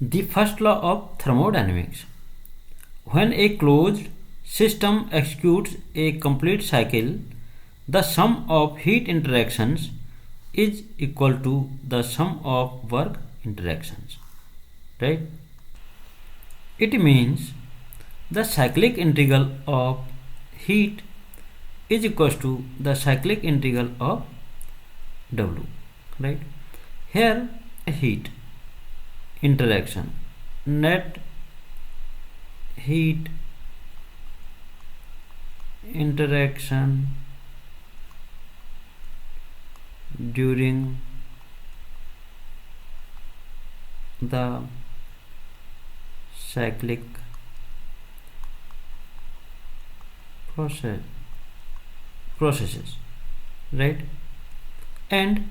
The first law of thermodynamics. When a closed system executes a complete cycle, the sum of heat interactions is equal to the sum of work interactions. Right? It means the cyclic integral of heat is equal to the cyclic integral of W. Right? Here heat interaction, net heat interaction during the cyclic processes, right? And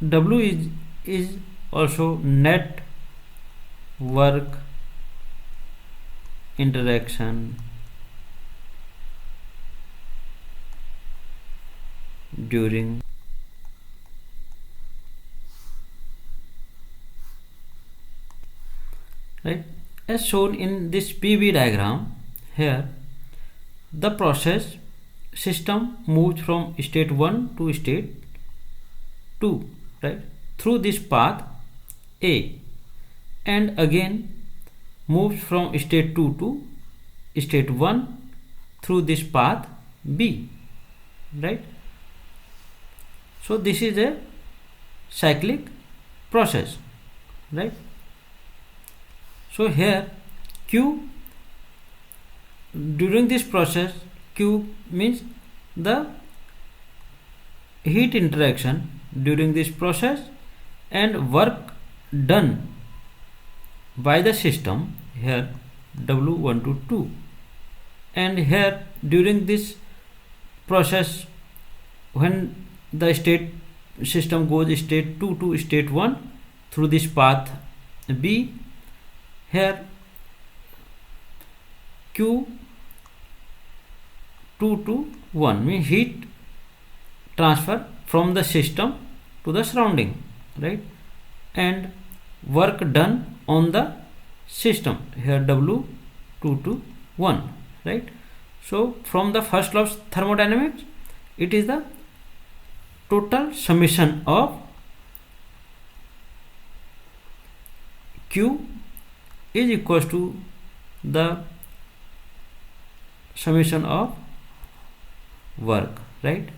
W is also net work interaction during right, as shown in this PV diagram. Here the process system moves from state 1 to state 2, right, through this path A, and again moves from state 2 to state 1 through this path B, right. So this is a cyclic process, right. So here Q, during this process, Q means the heat interaction during this process and work done by the system, here W1 to 2, and here during this process when the state system goes state 2 to state 1 through this path B, here Q 2 to 1 means heat transfer from the system to the surrounding, right, and work done on the system, here W 2 to 1, right. So from the first law of thermodynamics, it is the total summation of Q is equals to the summation of work, right.